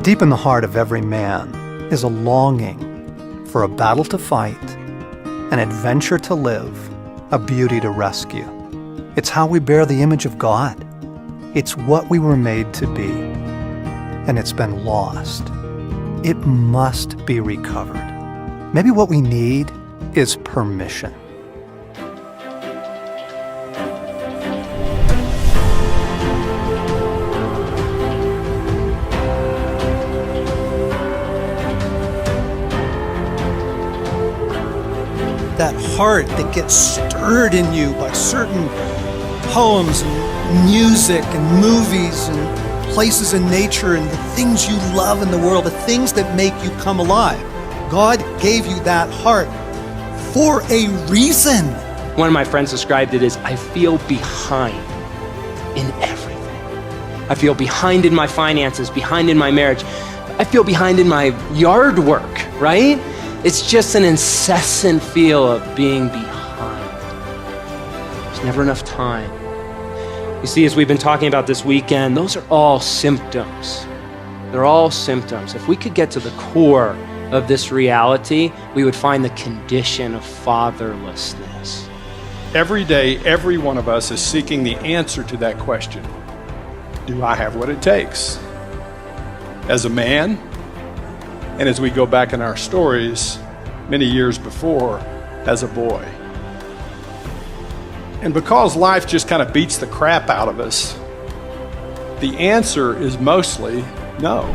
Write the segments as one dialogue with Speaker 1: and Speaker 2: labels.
Speaker 1: Deep in the heart of every man is a longing for a battle to fight, an adventure to live, a beauty to rescue. It's how we bear the image of God. It's what we were made to be, and it's been lost. It must be recovered. Maybe what we need is permission. That heart that gets stirred in you by certain poems and music and movies and places in nature and the things you love in the world, the things that make you come alive. God gave you that heart for a reason.
Speaker 2: One of my friends described it as, I feel behind in everything. I feel behind in my finances, behind in my marriage. I feel behind in my yard work, right? It's just an incessant feel of being behind. There's never enough time. You see, as we've been talking about this weekend, those are all symptoms. They're all symptoms. If we could get to the core of this reality, we would find the condition of fatherlessness.
Speaker 3: Every day, every one of us is seeking the answer to that question. Do I have what it takes? As a man, and as we go back in our stories, many years before, as a boy. And because life just kind of beats the crap out of us, the answer is mostly no.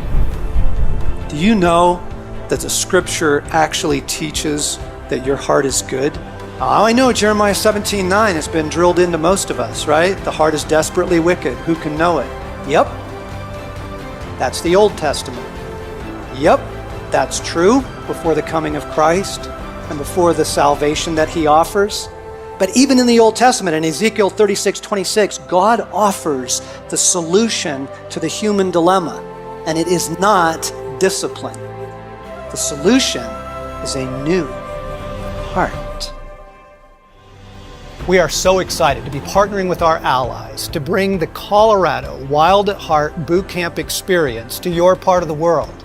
Speaker 1: Do you know that the scripture actually teaches that your heart is good? I know Jeremiah 17:9 has been drilled into most of us, right? The heart is desperately wicked. Who can know it? Yep. That's the Old Testament. Yep. That's true before the coming of Christ and before the salvation that he offers. But even in the Old Testament, in Ezekiel 36:26, God offers the solution to the human dilemma, and it is not discipline. The solution is a new heart. We are so excited to be partnering with our allies to bring the Colorado Wild at Heart Boot Camp experience to your part of the world.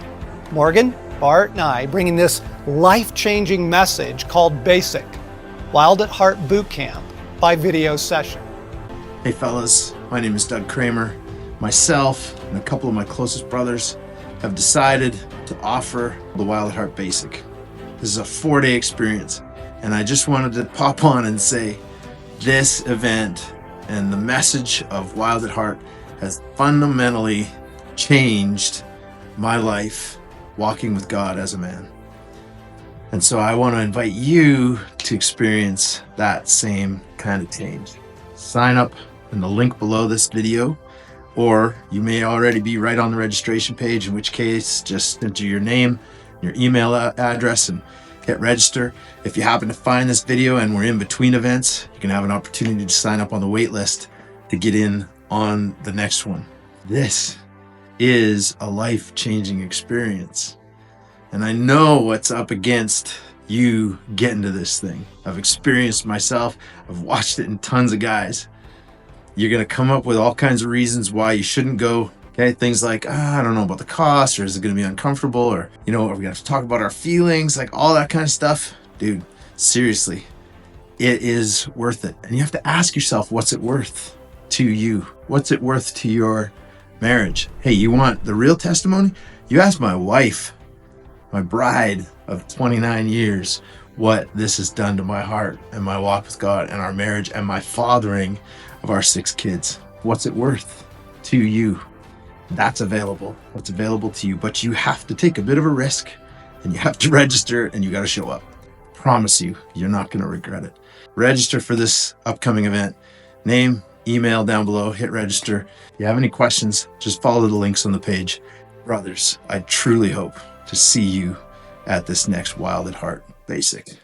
Speaker 1: Morgan, Bart, and I bringing this life-changing message called BASIC, Wild at Heart Boot Camp by video session.
Speaker 4: Hey fellas, my name is Doug Kramer. Myself and a couple of my closest brothers have decided to offer the Wild at Heart Basic. This is a 4-day experience, and I just wanted to pop on and say this event and the message of Wild at Heart has fundamentally changed my life walking with God as a man. And so I want to invite you to experience that same kind of change. Sign up in the link below this video, or you may already be right on the registration page, in which case just enter your name, your email address, and hit register. If you happen to find this video and we're in between events, you can have an opportunity to sign up on the wait list to get in on the next one. This is a life-changing experience. And I know what's up against you getting to this thing. I've experienced myself. I've watched it in tons of guys. You're going to come up with all kinds of reasons why you shouldn't go. Okay, things like, I don't know about the cost, or is it going to be uncomfortable, or, are we going to have to talk about our feelings, like all that kind of stuff. Dude, seriously, it is worth it. And you have to ask yourself, what's it worth to you? What's it worth to your marriage? Hey, you want the real testimony? You ask my wife, my bride of 29 years, what this has done to my heart and my walk with God and our marriage and my fathering of our 6 kids. What's it worth to you? That's available. What's available to you, but you have to take a bit of a risk, and you have to register, and you got to show up. Promise you, you're not going to regret it. Register for this upcoming event. Name, email down below, hit register. If you have any questions, just follow the links on the page. Brothers, I truly hope to see you at this next Wild at Heart Basic.